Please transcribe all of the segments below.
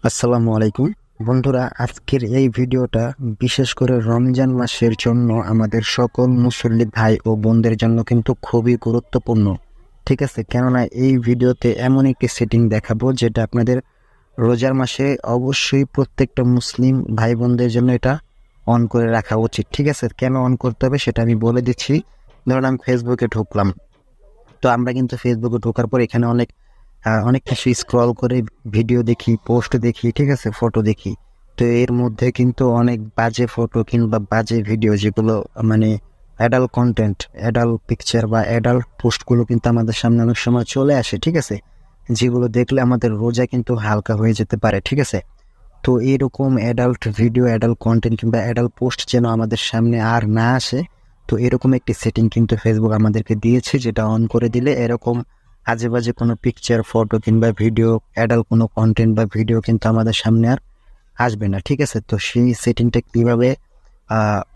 আসসালামু আলাইকুম বন্ধুরা, আজকের এই ভিডিওটা বিশেষ করে রমজান মাসের জন্য আমাদের সকল মুসল্লি ভাই ও বোনদের জন্য কিন্তু খুবই গুরুত্বপূর্ণ। ঠিক আছে, কেননা এই ভিডিওতে এমন একটি সেটিং দেখাবো যেটা আপনাদের রোজার মাসে অবশ্যই প্রত্যেকটা মুসলিম ভাই বোনদের জন্য এটা অন করে রাখা উচিত। ঠিক আছে, কেন অন করতে হবে সেটা আমি বলে দিচ্ছি। ধরুন আমি ফেসবুকে ঢুকলাম, তো আমরা কিন্তু ফেসবুকে ঢোকার পর এখানে অনেক কিছু স্ক্রল করে ভিডিও দেখি, পোস্ট দেখি, ঠিক আছে, ফটো দেখি। তো এর মধ্যে কিন্তু অনেক বাজে ফটো কিংবা বাজে ভিডিও, যেগুলো মানে অ্যাডাল্ট কন্টেন্ট, অ্যাডাল্ট পিকচার বা অ্যাডাল্ট পোস্টগুলো কিন্তু আমাদের সামনে অনেক সময় চলে আসে। ঠিক আছে, যেগুলো দেখলে আমাদের রোজা কিন্তু হালকা হয়ে যেতে পারে। ঠিক আছে, তো এরকম অ্যাডাল্ট ভিডিও, অ্যাডাল্ট কন্টেন্ট কিংবা অ্যাডাল্ট পোস্ট যেন আমাদের সামনে আর না আসে, তো এরকম একটি সেটিং কিন্তু ফেসবুক আমাদেরকে দিয়েছে, যেটা অন করে দিলে এরকম আজে বাজে কোনো পিকচার, ফটো কিংবা ভিডিও, অ্যাডাল্ট কোনো কন্টেন্ট বা ভিডিও কিন্তু আমাদের সামনে আর আসবে না। ঠিক আছে, তো সেই সেটিংটা কীভাবে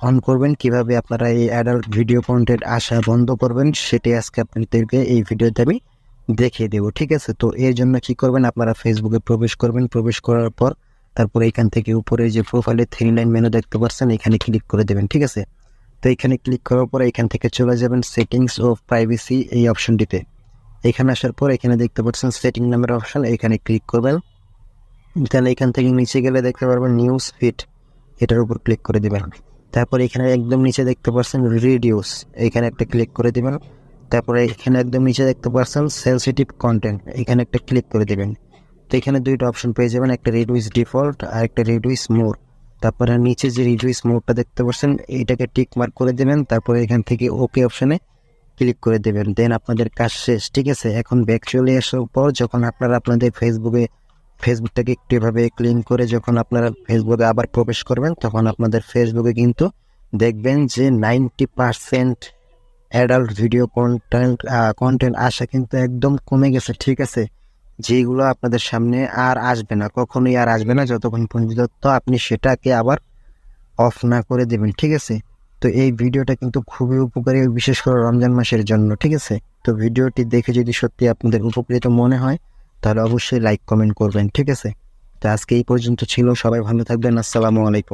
অন করবেন, কিভাবে আপনারা এই অ্যাডাল্ট ভিডিও কন্টেন্ট আসা বন্ধ করবেন, সেটাই আজকে আপনাদেরকে এই ভিডিওতে আমি দেখিয়ে দেবো। ঠিক আছে, তো এর জন্য কি করবেন, আপনারা ফেসবুকে প্রবেশ করবেন। প্রবেশ করার পর তারপরে এখান থেকে উপরে যে প্রোফাইলে 3 লাইন মেনু দেখতে পাচ্ছেন, এখানে ক্লিক করে দেবেন। ঠিক আছে, তো এখানে ক্লিক করার পর এখান থেকে চলে যাবেন সেটিংস অফ প্রাইভেসি এই অপশনটিতে। এখানে আসার পর এখানে দেখতে পাচ্ছেন সেটিং নামের অপশন, এখানে ক্লিক করবেন। তাহলে এখান থেকে নিচে গেলে দেখতে পারবেন নিউজ ফিড, এটার উপর ক্লিক করে দিবেন। তারপর এখানে একদম নিচে দেখতে পাচ্ছেন রিডিউস, এখানে একটা ক্লিক করে দিবেন। তারপরে এখানে একদম নিচে দেখতে পাচ্ছেন সেনসিটিভ কন্টেন্ট, এখানে একটা ক্লিক করে দিবেন। তো এখানে দুইটা অপশন পেয়ে যাবেন, একটা রিডিউস ডিফল্ট আর একটা রিডিউস মোর। তারপরে নিচে যে রিডিউস মোরটা দেখতে পাচ্ছেন, এইটাকে টিক মার্ক করে দেবেন। তারপরে এখান থেকে ওকে অপশনে ক্লিক করে দেবেন, দেন আপনাদের কাজ শেষ। ঠিক আছে, এখন ব্যাক চলে আসার পর যখন আপনারা আপনাদের ফেসবুকটাকে একটু এভাবে ক্লিন করে যখন আপনারা ফেসবুকে আবার প্রবেশ করবেন, তখন আপনাদের ফেসবুকে কিন্তু দেখবেন যে 90% অ্যাডাল্ট ভিডিও কন্টেন্ট আসা কিন্তু একদম কমে গেছে। ঠিক আছে, যেগুলো আপনাদের সামনে আর আসবে না, কখনোই আর আসবে না, যতক্ষণ পর্যন্ত আপনি সেটাকে আবার অফ না করে দেবেন। ঠিক আছে, তো এই ভিডিওটা কিন্তু খুবই উপকারী, বিশেষ করে রমজান মাসের জন্য। ঠিক আছে, তো ভিডিওটি দেখে যদি সত্যি আপনাদের উপকৃত মনে হয়, তাহলে অবশ্যই লাইক কমেন্ট করবেন। ঠিক আছে, তো আজকে এই পর্যন্ত ছিল, সবাই ভালো থাকবেন। আসসালামু আলাইকুম।